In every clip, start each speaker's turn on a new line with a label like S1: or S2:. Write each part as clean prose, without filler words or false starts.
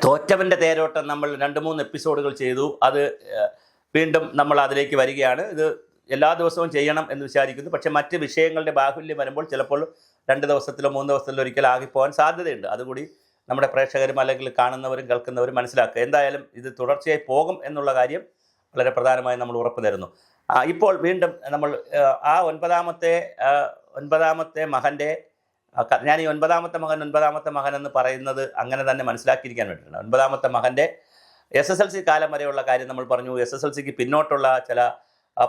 S1: തോറ്റവൻ്റെ തേരോട്ടം നമ്മൾ 2-3 എപ്പിസോഡുകൾ ചെയ്തു. അത് വീണ്ടും നമ്മൾ അതിലേക്ക് വരികയാണ്. ഇത് എല്ലാ ദിവസവും ചെയ്യണം എന്ന് വിചാരിക്കുന്നു. പക്ഷേ മറ്റ് വിഷയങ്ങളുടെ ബാഹുല്യം വരുമ്പോൾ ചിലപ്പോൾ 2 ദിവസത്തിലോ 3 ദിവസത്തിലോ ഒരിക്കൽ ആകിപ്പോകാൻ സാധ്യതയുണ്ട്. അതുകൂടി നമ്മുടെ പ്രേക്ഷകരും അല്ലെങ്കിൽ കാണുന്നവരും കേൾക്കുന്നവരും മനസ്സിലാക്കുക. എന്തായാലും ഇത് തുടർച്ചയായി പോകും എന്നുള്ള കാര്യം വളരെ പ്രധാനമായി നമ്മൾ ഉറപ്പ് തരുന്നു. ഇപ്പോൾ വീണ്ടും നമ്മൾ ആ ഒൻപതാമത്തെ മകൻ്റെ, ഞാൻ ഈ ഒൻപതാമത്തെ മകൻ എന്ന് പറയുന്നത് അങ്ങനെ തന്നെ മനസ്സിലാക്കിയിരിക്കാൻ വേണ്ടിയിട്ടാണ്. 9ാമത്തെ മകൻ്റെ SSLC കാലം വരെയുള്ള കാര്യം നമ്മൾ പറഞ്ഞു. SSLCക്ക് പിന്നോട്ടുള്ള ചില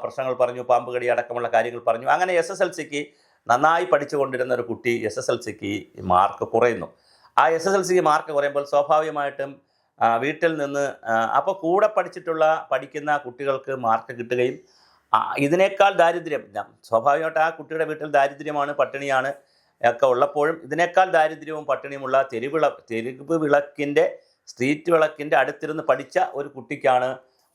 S1: പ്രശ്നങ്ങൾ പറഞ്ഞു, പാമ്പ് കടി അടക്കമുള്ള കാര്യങ്ങൾ പറഞ്ഞു. അങ്ങനെ SSLCക്ക് നന്നായി പഠിച്ചുകൊണ്ടിരുന്ന ഒരു കുട്ടി SSLCക്ക് മാർക്ക് കുറയുന്നു. ആ SSLCക്ക് മാർക്ക് കുറയുമ്പോൾ സ്വാഭാവികമായിട്ടും വീട്ടിൽ നിന്ന് അപ്പോൾ കൂടെ പഠിക്കുന്ന കുട്ടികൾക്ക് മാർക്ക് കിട്ടുകയും ഇതിനേക്കാൾ ദാരിദ്ര്യം, സ്വാഭാവികമായിട്ട് ആ കുട്ടിയുടെ വീട്ടിൽ ദാരിദ്ര്യമാണ്, പട്ടിണിയാണ് ഒക്കെ ഉള്ളപ്പോഴും ഇതിനേക്കാൾ ദാരിദ്ര്യവും പട്ടിണിയുമുള്ള തെരുവ് വിളക്കിൻ്റെ, സ്ട്രീറ്റ് വിളക്കിൻ്റെ അടുത്തിരുന്ന് പഠിച്ച ഒരു കുട്ടിക്കാണ്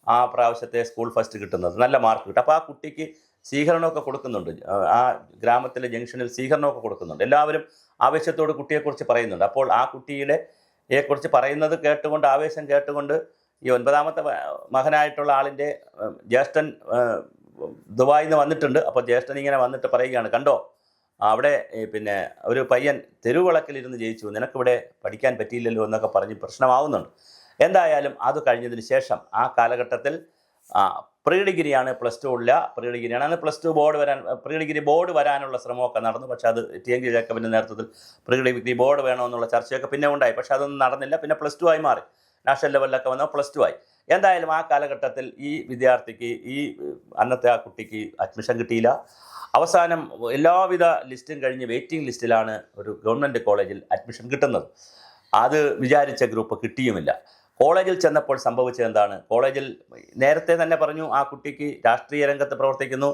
S1: ആ പ്രാവശ്യത്തെ സ്കൂൾ ഫസ്റ്റ് കിട്ടുന്നത്, നല്ല മാർക്ക് കിട്ടും. അപ്പോൾ ആ കുട്ടിക്ക് സ്വീകരണമൊക്കെ കൊടുക്കുന്നുണ്ട്. ആ ഗ്രാമത്തിലെ ജംഗ്ഷനിൽ സ്വീകരണമൊക്കെ കൊടുക്കുന്നുണ്ട്. എല്ലാവരും ആവേശത്തോട് കുട്ടിയെക്കുറിച്ച് പറയുന്നുണ്ട്. അപ്പോൾ ആ കുട്ടിയെക്കുറിച്ച് പറയുന്നത് കേട്ടുകൊണ്ട്, ആവേശം കേട്ടുകൊണ്ട് ഈ 9ാമത്തെ മകനായിട്ടുള്ള ആളിൻ്റെ ജ്യേഷ്ഠൻ ദുബായിൽ നിന്ന് വന്നിട്ടുണ്ട്. അപ്പോൾ ജ്യേഷ്ഠൻ ഇങ്ങനെ വന്നിട്ട് പറയുകയാണ്, കണ്ടോ അവിടെ പിന്നെ ഒരു പയ്യൻ തെരുവിളക്കിലിരുന്ന് ജയിച്ചു, നിനക്കിവിടെ പഠിക്കാൻ പറ്റിയില്ലല്ലോ എന്നൊക്കെ പറഞ്ഞ് പ്രശ്നമാവുന്നുണ്ട്. എന്തായാലും അത് കഴിഞ്ഞതിന് ശേഷം ആ കാലഘട്ടത്തിൽ പ്രീ ഡിഗ്രിയാണ്, +2 ഇല്ല, പ്രീ ഡിഗ്രിയാണ്. അങ്ങനെ പ്രീ ഡിഗ്രി ബോർഡ് വരാനുള്ള ശ്രമമൊക്കെ നടന്നു. പക്ഷേ അത് TNK ജേക്കബിൻ്റെ നേതൃത്വത്തിൽ പ്രീ ഡിഗ്രി ബോർഡ് വേണമെന്നുള്ള ചർച്ചയൊക്കെ പിന്നെ ഉണ്ടായി. പക്ഷേ അതൊന്നും നടന്നില്ല. പിന്നെ +2 ആയി മാറി. നാഷണൽ ലെവലിലൊക്കെ വന്നാൽ +2 ആയി. എന്തായാലും ആ കാലഘട്ടത്തിൽ ഈ വിദ്യാർത്ഥിക്ക്, അന്നത്തെ ആ കുട്ടിക്ക് അഡ്മിഷൻ കിട്ടിയില്ല. അവസാനം എല്ലാവിധ ലിസ്റ്റും കഴിഞ്ഞ് വെയിറ്റിംഗ് ലിസ്റ്റിലാണ് ഒരു ഗവൺമെൻറ് കോളേജിൽ അഡ്മിഷൻ കിട്ടുന്നത്. അത് വിചാരിച്ച ഗ്രൂപ്പ് കിട്ടിയുമില്ല. കോളേജിൽ ചെന്നപ്പോൾ സംഭവിച്ചത് എന്താണ്? കോളേജിൽ നേരത്തെ തന്നെ പറഞ്ഞു, ആ കുട്ടിക്ക് രാഷ്ട്രീയ രംഗത്ത് പ്രവർത്തിക്കുന്നു,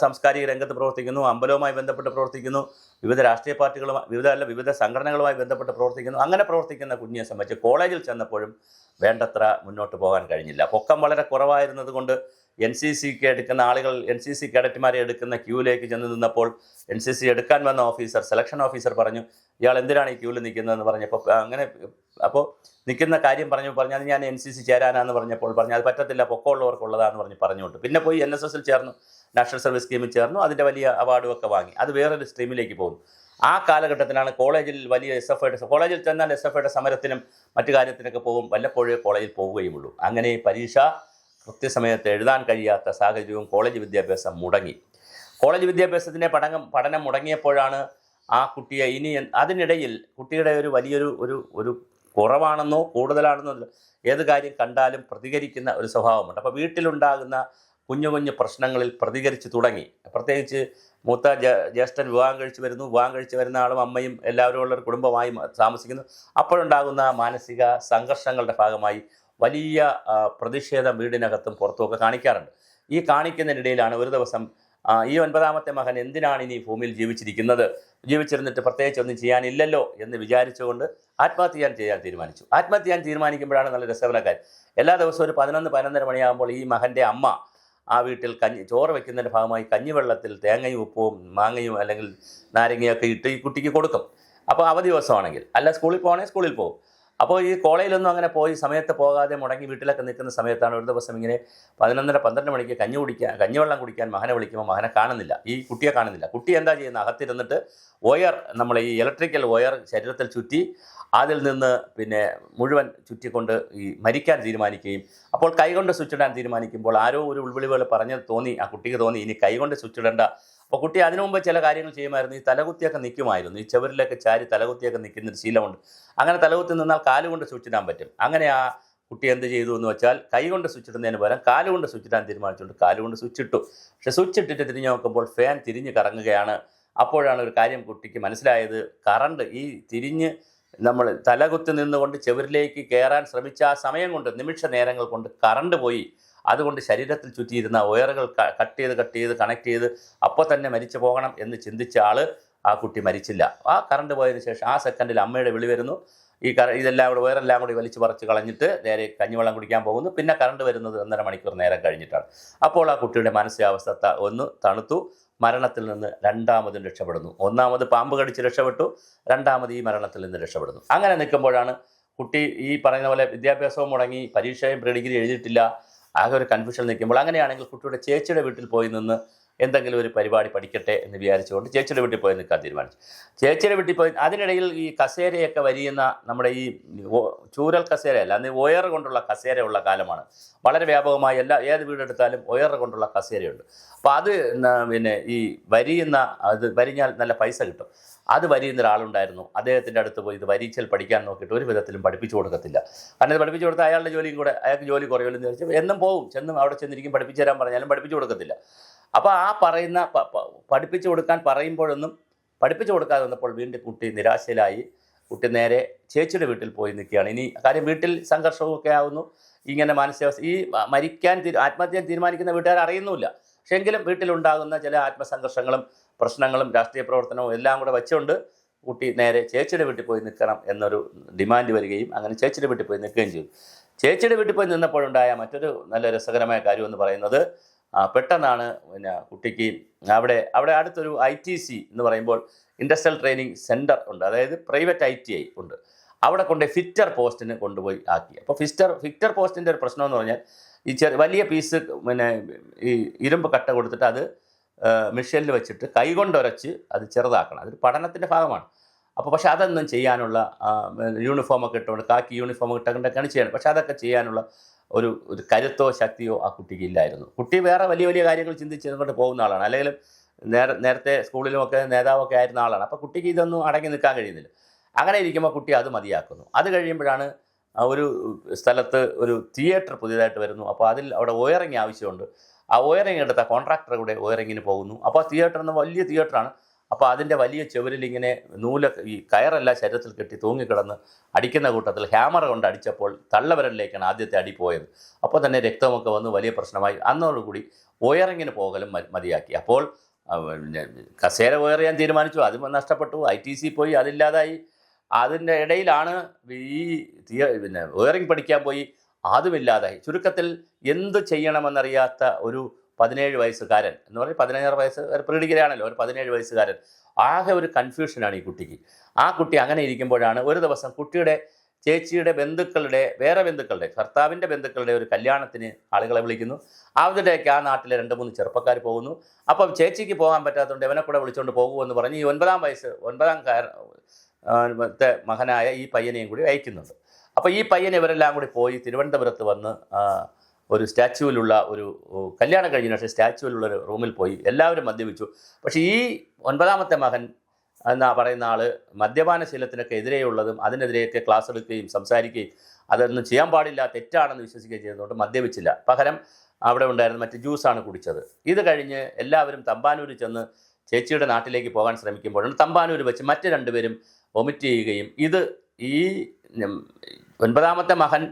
S1: സാംസ്കാരിക രംഗത്ത് പ്രവർത്തിക്കുന്നു, അമ്പലവുമായി ബന്ധപ്പെട്ട് പ്രവർത്തിക്കുന്നു, വിവിധ രാഷ്ട്രീയ പാർട്ടികളുമായി, വിവിധ സംഘടനകളുമായി ബന്ധപ്പെട്ട് പ്രവർത്തിക്കുന്നു. അങ്ങനെ പ്രവർത്തിക്കുന്ന കുഞ്ഞിനെ സംബന്ധിച്ച് കോളേജിൽ ചെന്നപ്പോഴും വേണ്ടത്ര മുന്നോട്ട് പോകാൻ കഴിഞ്ഞില്ല. പൊക്കം വളരെ കുറവായിരുന്നത് കൊണ്ട് NCCക്ക് എടുക്കുന്ന ആളുകൾ, NCC കേഡറ്റുമാരെ എടുക്കുന്ന ക്യൂവിലേക്ക് ചെന്ന് നിന്നപ്പോൾ NCC എടുക്കാൻ വന്ന സെലക്ഷൻ ഓഫീസർ പറഞ്ഞു, ഇയാൾ എന്തിനാണ് ഈ ക്യൂവിൽ നിൽക്കുന്നതെന്ന് പറഞ്ഞപ്പോൾ, അപ്പോൾ നിൽക്കുന്ന കാര്യം പറഞ്ഞത് ഞാൻ NCC ചേരാനാന്ന് പറഞ്ഞപ്പോൾ പറഞ്ഞു അത് പറ്റത്തില്ല, പൊക്കമുള്ളവർക്കുള്ളതാന്ന് പറഞ്ഞുകൊണ്ട് പിന്നെ പോയി NSSൽ ചേർന്നു, നാഷണൽ സർവീസ് സ്കീമിൽ ചേർന്നു. അതിൻ്റെ വലിയ അവാർഡും ഒക്കെ വാങ്ങി. അത് വേറൊരു സ്ട്രീമിലേക്ക് പോകുന്നു. ആ കാലഘട്ടത്തിലാണ് കോളേജിൽ വലിയ കോളേജിൽ ചെന്നാൽ SFIയുടെ സമരത്തിനും മറ്റു കാര്യത്തിനൊക്കെ പോകും, വല്ലപ്പോഴേ കോളേജിൽ പോവുകയുമുള്ളൂ. അങ്ങനെ പരീക്ഷ കൃത്യസമയത്ത് എഴുതാൻ കഴിയാത്ത സാഹചര്യവും കോളേജ് വിദ്യാഭ്യാസം മുടങ്ങി. കോളേജ് വിദ്യാഭ്യാസത്തിൻ്റെ പഠനം മുടങ്ങിയപ്പോഴാണ് ആ കുട്ടിയെ അതിനിടയിൽ കുട്ടിയുടെ ഒരു വലിയൊരു കുറവാണെന്നോ കൂടുതലാണെന്നോ ഏത് കാര്യം കണ്ടാലും പ്രതികരിക്കുന്ന ഒരു സ്വഭാവമുണ്ട്. അപ്പോൾ വീട്ടിലുണ്ടാകുന്ന കുഞ്ഞു പ്രശ്നങ്ങളിൽ പ്രതികരിച്ച് തുടങ്ങി. പ്രത്യേകിച്ച് മൂത്ത ജ്യേഷ്ഠൻ വിവാഹം കഴിച്ച് വരുന്ന ആളും അമ്മയും എല്ലാവരും ഉള്ളൊരു കുടുംബമായി താമസിക്കുന്നു. അപ്പോഴുണ്ടാകുന്ന മാനസിക സംഘർഷങ്ങളുടെ ഭാഗമായി വലിയ പ്രതിഷേധം വീടിനകത്തും പുറത്തുമൊക്കെ കാണിക്കാറുണ്ട്. ഈ കാണിക്കുന്നതിനിടയിലാണ് ഒരു ദിവസം ഈ 9ാമത്തെ മകൻ എന്തിനാണ് ഇനി ഭൂമിയിൽ ജീവിച്ചിരുന്നിട്ട് പ്രത്യേകിച്ച് ഒന്നും ചെയ്യാനില്ലല്ലോ എന്ന് വിചാരിച്ചുകൊണ്ട് ആത്മഹത്യ ചെയ്യാൻ തീരുമാനിച്ചു. ആത്മഹത്യ ചെയ്യാൻ തീരുമാനിക്കുമ്പോഴാണ് നല്ല രസകരമായ കാര്യം. എല്ലാ ദിവസവും ഒരു 11-11:30 മണിയാകുമ്പോൾ ഈ മകൻ്റെ അമ്മ ആ വീട്ടിൽ ചോറ് വയ്ക്കുന്നതിൻ്റെ ഭാഗമായി കഞ്ഞിവെള്ളത്തിൽ തേങ്ങയും ഉപ്പും മാങ്ങയും അല്ലെങ്കിൽ നാരങ്ങയൊക്കെ ഇട്ട് ഈ കുട്ടിക്ക് കൊടുക്കും. അപ്പോൾ അവധി ദിവസമാണെങ്കിൽ, അല്ല സ്കൂളിൽ പോകണമെങ്കിൽ സ്കൂളിൽ പോകും. അപ്പോൾ ഈ കോളേജിലൊന്നും അങ്ങനെ പോയി സമയത്ത് പോകാതെ മുടങ്ങി വീട്ടിലൊക്കെ നിൽക്കുന്ന സമയത്താണ് ഒരു ദിവസം ഇങ്ങനെ 11-12 മണിക്ക് കഞ്ഞിവെള്ളം കുടിക്കാൻ മകനെ വിളിക്കുമ്പോൾ മകനെ കാണുന്നില്ല, ഈ കുട്ടിയെ കാണുന്നില്ല. കുട്ടി എന്താ ചെയ്യുന്നത്? അകത്തിരുന്നിട്ട് നമ്മൾ ഈ ഇലക്ട്രിക്കൽ വയർ ശരീരത്തിൽ ചുറ്റി അതിൽ നിന്ന് പിന്നെ മുഴുവൻ ചുറ്റിക്കൊണ്ട് ഈ മരിക്കാൻ തീരുമാനിക്കുകയും, അപ്പോൾ കൈകൊണ്ട് സ്വിച്ച് ഇടാൻ തീരുമാനിക്കുമ്പോൾ ആരോ ഒരു ഉൾവിളി പോലെ ആ കുട്ടിക്ക് തോന്നി ഇനി കൈകൊണ്ട് സ്വിച്ച് ഇടേണ്ട. അപ്പോൾ കുട്ടി അതിനു മുമ്പ് ചില കാര്യങ്ങൾ ചെയ്യുമായിരുന്നു. ഈ തലകുത്തിയൊക്കെ നിൽക്കുമായിരുന്നു, ഈ ചുവരിലൊക്കെ ചാരി തലകുത്തിയൊക്കെ നിൽക്കുന്നൊരു ശീലമുണ്ട്. അങ്ങനെ തലകുത്തി നിന്നാൽ കാലുകൊണ്ട് സ്വിച്ച് ഇടാൻ പറ്റും. അങ്ങനെ ആ കുട്ടി എന്ത് ചെയ്തു എന്ന് വെച്ചാൽ കൈകൊണ്ട് സ്വിച്ച് ഇടുന്നതിന് പകരം കാലുകൊണ്ട് സ്വിച്ച് ഇടാൻ തീരുമാനിച്ചുകൊണ്ട് കാലുകൊണ്ട് സ്വിച്ച് ഇട്ടു. പക്ഷേ സ്വിച്ച് ഇട്ടിട്ട് തിരിഞ്ഞ് നോക്കുമ്പോൾ ഫാൻ തിരിഞ്ഞ് കറങ്ങുകയാണ്. അപ്പോഴാണ് ഒരു കാര്യം കുട്ടിക്ക് മനസ്സിലായത്. കറണ്ട് ഈ നമ്മൾ തലകുത്തി നിന്നുകൊണ്ട് ചുവരിലേക്ക് കയറാൻ ശ്രമിച്ച ആ സമയം കൊണ്ട്, നിമിഷ നേരങ്ങൾ കൊണ്ട് കറണ്ട് പോയി. അതുകൊണ്ട് ശരീരത്തിൽ ചുറ്റിയിരുന്ന വയറുകൾ കട്ട് ചെയ്ത് കണക്ട് ചെയ്ത് അപ്പോൾ തന്നെ മരിച്ചു പോകണം എന്ന് ചിന്തിച്ച ആ കുട്ടി മരിച്ചില്ല. ആ കറണ്ട് പോയതിന് ശേഷം ആ സെക്കൻഡിൽ അമ്മയുടെ വിളി വരുന്നു. വയറെല്ലാം കൂടി വലിച്ചു പറിച്ച് കളഞ്ഞിട്ട് നേരെ കഞ്ഞിവെള്ളം കുടിക്കാൻ പോകുന്നു. പിന്നെ കറണ്ട് വരുന്നത് 1.5 മണിക്കൂർ നേരം കഴിഞ്ഞിട്ടാണ്. അപ്പോൾ ആ കുട്ടിയുടെ മാനസികാവസ്ഥ ഒന്ന് തണുത്തു. മരണത്തിൽ നിന്ന് രണ്ടാമതും രക്ഷപ്പെടുന്നു. ഒന്നാമത് പാമ്പ് കടിച്ച് രക്ഷപ്പെട്ടു, രണ്ടാമത് ഈ മരണത്തിൽ നിന്ന് രക്ഷപ്പെടുന്നു. അങ്ങനെ നിൽക്കുമ്പോഴാണ് കുട്ടി ഈ പറയുന്ന പോലെ വിദ്യാഭ്യാസവും മുടങ്ങി, പരീക്ഷയും പ്രീ ഡിഗ്രി എഴുതിയിട്ടില്ല, ആകെ ഒരു കൺഫ്യൂഷൻ നിൽക്കുമ്പോൾ അങ്ങനെയാണെങ്കിൽ കുട്ടിയുടെ ചേച്ചിയുടെ വീട്ടിൽ പോയി നിന്ന് എന്തെങ്കിലും ഒരു പരിപാടി പഠിക്കട്ടെ എന്ന് വിചാരിച്ചുകൊണ്ട് ചേച്ചിയുടെ വീട്ടിൽ പോയി നിൽക്കാൻ തീരുമാനിച്ചു. ചേച്ചിയുടെ വീട്ടിൽ പോയി അതിനിടയിൽ ഈ കസേരയൊക്കെ വരിയുന്ന നമ്മുടെ ഈ ചൂരൽ കസേരയല്ല, അന്ന് ഒയർ കൊണ്ടുള്ള കസേരയുള്ള കാലമാണ്. വളരെ വ്യാപകമായി ഏത് വീടെടുത്താലും ഒയർ കൊണ്ടുള്ള കസേരയുണ്ട്. അപ്പോൾ അത് പിന്നെ ഈ അത് വരിഞ്ഞാൽ നല്ല പൈസ കിട്ടും. അത് വരിയുന്ന ഒരാളുണ്ടായിരുന്നു. അദ്ദേഹത്തിൻ്റെ അടുത്ത് പോയി ഇത് വരിച്ചൽ പഠിക്കാൻ നോക്കിയിട്ട് ഒരു വിധത്തിലും പഠിപ്പിച്ചു കൊടുക്കത്തില്ല. കാരണം ഇത് പഠിപ്പിച്ചു കൊടുത്താൽ അയാളുടെ ജോലിയും കൂടെ, അയാൾക്ക് ജോലി കുറയുമെന്ന് വിചാരിച്ചു എന്നും പോകും, അവിടെ ചെന്നിരിക്കും, പഠിപ്പിച്ചു തരാൻ പറഞ്ഞാലും പഠിപ്പിച്ചു കൊടുക്കത്തില്ല. അപ്പോൾ ആ പറയുന്ന പഠിപ്പിച്ചു കൊടുക്കാൻ പറയുമ്പോഴൊന്നും പഠിപ്പിച്ചു കൊടുക്കാതെ വന്നപ്പോൾ വീണ്ടും കുട്ടി നിരാശയിലായി. കുട്ടി നേരെ ചേച്ചിയുടെ വീട്ടിൽ പോയി നിൽക്കുകയാണ്. ഇനി കാര്യം വീട്ടിൽ സംഘർഷവും ഒക്കെ ആവുന്നു. ഇങ്ങനെ മാനസികാവസ്ഥ ഈ ആത്മഹത്യ തീരുമാനിക്കുന്ന വീട്ടുകാർ അറിയുന്നുമില്ല. പക്ഷേ എങ്കിലും വീട്ടിലുണ്ടാകുന്ന ചില ആത്മസംഘർഷങ്ങളും പ്രശ്നങ്ങളും രാഷ്ട്രീയ പ്രവർത്തനവും എല്ലാം കൂടെ വെച്ചുകൊണ്ട് കുട്ടി നേരെ ചേച്ചിയുടെ വീട്ടിൽ പോയി നിൽക്കണം എന്നൊരു ഡിമാൻഡ് വരികയും അങ്ങനെ ചേച്ചിയുടെ വീട്ടിൽ പോയി നിൽക്കുകയും ചെയ്തു. ചേച്ചിയുടെ വീട്ടിൽ പോയി നിന്നപ്പോഴുണ്ടായ മറ്റൊരു നല്ല രസകരമായ കാര്യം എന്ന് പറയുന്നത്, പെട്ടെന്നാണ് പിന്നെ കുട്ടിക്ക് അവിടെ അടുത്തൊരു ITC എന്ന് പറയുമ്പോൾ ഇൻഡസ്ട്രിയൽ ട്രെയിനിങ് സെൻറ്റർ ഉണ്ട്, അതായത് പ്രൈവറ്റ് ITI ഉണ്ട്. അവിടെ കൊണ്ട് ഫിറ്റർ പോസ്റ്റിന് കൊണ്ടുപോയി ആക്കി. അപ്പോൾ ഫിറ്റർ പോസ്റ്റിൻ്റെ ഒരു പ്രശ്നം എന്ന് പറഞ്ഞാൽ ഈ വലിയ പീസ് പിന്നെ ഈ ഇരുമ്പ് കട്ട കൊടുത്തിട്ട് അത് മെഷീനിൽ വെച്ചിട്ട് കൈകൊണ്ടുരച്ച് അത് ചെറുതാക്കണം. അതൊരു പഠനത്തിൻ്റെ ഭാഗമാണ്. അപ്പോൾ പക്ഷേ അതൊന്നും ചെയ്യാനുള്ള യൂണിഫോമൊക്കെ ഇട്ടുകൊണ്ട് കാക്കി യൂണിഫോം ഇട്ടൊക്കെയാണ് ചെയ്യണം. പക്ഷേ അതൊക്കെ ചെയ്യാനുള്ള ഒരു കരുത്തോ ശക്തിയോ ആ കുട്ടിക്ക് ഇല്ലായിരുന്നു. കുട്ടി വേറെ വലിയ വലിയ കാര്യങ്ങൾ ചിന്തിച്ചുകൊണ്ട് പോകുന്ന ആളാണ്. അല്ലെങ്കിൽ നേരത്തെ സ്കൂളിലുമൊക്കെ നേതാവൊക്കെ ആയിരുന്ന ആളാണ്. അപ്പോൾ കുട്ടിക്ക് ഇതൊന്നും അടങ്ങി നിൽക്കാൻ കഴിയുന്നില്ല. അങ്ങനെ ഇരിക്കുമ്പോൾ കുട്ടി അത് മതിയാക്കുന്നു. അത് കഴിയുമ്പോഴാണ് ഒരു സ്ഥലത്ത് ഒരു തിയേറ്റർ പുതിയതായിട്ട് വരുന്നു. അപ്പോൾ അവിടെ വയറിങ് ആവശ്യമുണ്ട്. ആ വയറിങ് എടുത്ത കോൺട്രാക്ടർ കൂടെ വയറിങ്ങിന് പോകുന്നു. അപ്പോൾ തിയേറ്റർ എന്ന് വലിയ തിയേറ്ററാണ്. അപ്പോൾ അതിൻ്റെ വലിയ ചുവരിൽ ഇങ്ങനെ ഈ കയറെല്ലാം ശരീരത്തിൽ കെട്ടി തൂങ്ങിക്കിടന്ന് അടിക്കുന്ന കൂട്ടത്തിൽ ഹാമർ കൊണ്ട് അടിച്ചപ്പോൾ തള്ളവിരലിലേക്കാണ് ആദ്യത്തെ അടി പോയത്. അപ്പോൾ തന്നെ രക്തമൊക്കെ വന്ന് വലിയ പ്രശ്നമായി. അന്നോടുകൂടി വയറിങ്ങിന് പോകലും മതിയാക്കി. അപ്പോൾ കസേര വയർ ചെയ്യാൻ തീരുമാനിച്ചു, അത് നഷ്ടപ്പെട്ടു. ITC പോയി, അതില്ലാതായി. അതിൻ്റെ ഇടയിലാണ് ഈ വയറിങ് പഠിക്കാൻ പോയി, അതുമില്ലാതായി. ചുരുക്കത്തിൽ എന്ത് ചെയ്യണമെന്നറിയാത്ത ഒരു 17 വയസ്സുകാരൻ എന്ന് പറഞ്ഞാൽ 16 വയസ്സ് പ്രീ ഡിഗ്രി ആണല്ലോ, ഒരു 17 വയസ്സുകാരൻ. ആകെ ഒരു കൺഫ്യൂഷനാണ് ഈ കുട്ടിക്ക്. ആ കുട്ടി അങ്ങനെ ഇരിക്കുമ്പോഴാണ് ഒരു ദിവസം കുട്ടിയുടെ ചേച്ചിയുടെ വേറെ ബന്ധുക്കളുടെ ഭർത്താവിൻ്റെ ബന്ധുക്കളുടെ ഒരു കല്യാണത്തിന് ആളുകളെ വിളിക്കുന്നു. അതിലേക്ക് ആ നാട്ടിലെ 2-3 ചെറുപ്പക്കാർ പോകുന്നു. അപ്പം ചേച്ചിക്ക് പോകാൻ പറ്റാത്തതുകൊണ്ട് ഇവനെ കൂടെ വിളിച്ചുകൊണ്ട് പോകുമെന്ന് പറഞ്ഞ് ഈ 9ാമത്തെ മകനായ ഈ പയ്യനെയും കൂടി അയക്കുന്നുണ്ട്. അപ്പോൾ ഈ പയ്യൻ ഇവരെല്ലാം കൂടി പോയി തിരുവനന്തപുരത്ത് വന്ന് ഒരു സ്റ്റാച്യുവിലുള്ള ഒരു കല്യാണം കഴിഞ്ഞ ശേഷം സ്റ്റാച്യുവിലുള്ള ഒരു റൂമിൽ പോയി എല്ലാവരും മദ്യപിച്ചു. പക്ഷേ ഈ 9ാമത്തെ മകൻ എന്നാ പറയുന്ന ആൾ മദ്യപാനശീലത്തിനൊക്കെ എതിരെയുള്ളതും അതിനെതിരെയൊക്കെ ക്ലാസ് എടുക്കുകയും സംസാരിക്കുകയും അതൊന്നും ചെയ്യാൻ പാടില്ല, തെറ്റാണെന്ന് വിശ്വസിക്കുകയും ചെയ്തതുകൊണ്ട് മദ്യപിച്ചില്ല. പകരം അവിടെ ഉണ്ടായിരുന്ന മറ്റ് ജ്യൂസാണ് കുടിച്ചത്. ഇത് കഴിഞ്ഞ് എല്ലാവരും തമ്പാനൂർ ചെന്ന് ചേച്ചിയുടെ നാട്ടിലേക്ക് പോകാൻ ശ്രമിക്കുമ്പോഴാണ് തമ്പാനൂർ വെച്ച് മറ്റ് 2 പേരും വൊമിറ്റ് ചെയ്യുകയും ഈ 9ാമത്തെ മകൻ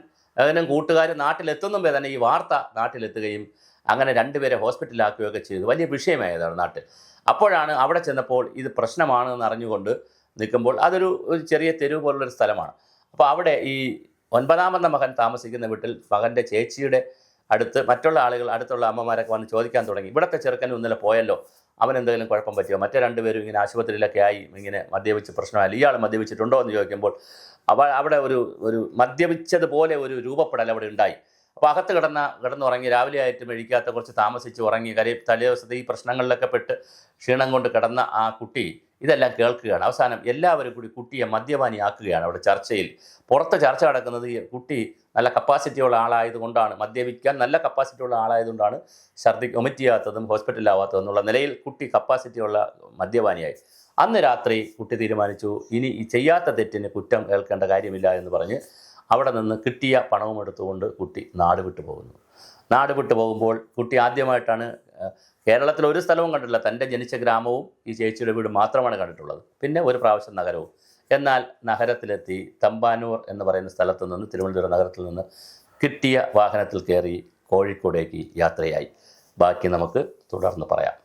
S1: അതിനും കൂട്ടുകാർ നാട്ടിലെത്തുന്നുമ്പേ തന്നെ ഈ വാർത്ത നാട്ടിലെത്തുകയും അങ്ങനെ 2 പേരെ ഹോസ്പിറ്റലിലാക്കുകയൊക്കെ ചെയ്തു. വലിയ വിഷയമായതാണ് നാട്ടിൽ. അപ്പോഴാണ് അവിടെ ചെന്നപ്പോൾ ഇത് പ്രശ്നമാണെന്ന് അറിഞ്ഞുകൊണ്ട് നിൽക്കുമ്പോൾ അതൊരു ചെറിയ തെരുവ് പോലുള്ളൊരു സ്ഥലമാണ്. അപ്പോൾ അവിടെ ഈ 9ാമത്തെ മകൻ താമസിക്കുന്ന വീട്ടിൽ മകൻ്റെ ചേച്ചിയുടെ അടുത്ത് മറ്റുള്ള ആളുകൾ, അടുത്തുള്ള അമ്മമാരൊക്കെ വന്ന് ചോദിക്കാൻ തുടങ്ങി, ഇവിടുത്തെ ചെറുക്കനും ഇന്നലെ പോയല്ലോ, അവനെന്തെങ്കിലും കുഴപ്പം പറ്റിയോ? മറ്റേ 2 പേരും ഇങ്ങനെ ആശുപത്രിയിലൊക്കെ ആയി ഇങ്ങനെ മദ്യപിച്ച് പ്രശ്നമായില്ല, ഇയാൾ മദ്യപിച്ചിട്ടുണ്ടോ എന്ന് ചോദിക്കുമ്പോൾ അവിടെ ഒരു മദ്യപിച്ചതുപോലെ ഒരു രൂപപ്പെടൽ അവിടെ ഉണ്ടായി. അപ്പോൾ അകത്ത് കിടന്നുറങ്ങി രാവിലെ ആയിട്ട് മെഴിക്കാത്ത കുറച്ച് താമസിച്ച് ഉറങ്ങി തലേ ദിവസത്തെ ഈ പ്രശ്നങ്ങളിലൊക്കെ പെട്ട് ക്ഷീണം കൊണ്ട് കിടന്ന ആ കുട്ടി ഇതെല്ലാം കേൾക്കുകയാണ്. അവസാനം എല്ലാവരും കൂടി കുട്ടിയെ മദ്യപാനിയാക്കുകയാണ്. അവിടെ ചർച്ചയിൽ പുറത്ത് ചർച്ച നടക്കുന്നത് ഈ കുട്ടി നല്ല കപ്പാസിറ്റിയുള്ള ആളായതുകൊണ്ടാണ്, മദ്യപിക്കാൻ നല്ല കപ്പാസിറ്റിയുള്ള ആളായതുകൊണ്ടാണ് വൊമിറ്റ് ചെയ്യാത്തതും ഹോസ്പിറ്റലിലാവാത്തതും എന്നുള്ള നിലയിൽ കുട്ടി കപ്പാസിറ്റിയുള്ള മദ്യപാനിയായി. അന്ന് രാത്രി കുട്ടി തീരുമാനിച്ചു ഇനി ഈ ചെയ്യാത്ത തെറ്റിന് കുറ്റം കേൾക്കേണ്ട കാര്യമില്ല എന്ന് പറഞ്ഞ് അവിടെ നിന്ന് കിട്ടിയ പണവും എടുത്തുകൊണ്ട് കുട്ടി നാട് വിട്ടു പോകുന്നു. നാട് വിട്ടു പോകുമ്പോൾ കുട്ടി ആദ്യമായിട്ടാണ് കേരളത്തിൽ ഒരു സ്ഥലവും കണ്ടിട്ടില്ല. തൻ്റെ ജനിച്ച ഗ്രാമവും ഈ ചേച്ചിയുടെ വീട് മാത്രമാണ് കണ്ടിട്ടുള്ളത്. പിന്നെ ഒരു പ്രാവശ്യം നഗരവും. എന്നാൽ നഗരത്തിലെത്തി തമ്പാനൂർ എന്ന് പറയുന്ന സ്ഥലത്തു നിന്ന്, തിരുവനന്തപുരം നഗരത്തിൽ നിന്ന് കിട്ടിയ വാഹനത്തിൽ കയറി കോഴിക്കോടേക്ക് യാത്രയായി. ബാക്കി നമുക്ക് തുടർന്ന് പറയാം.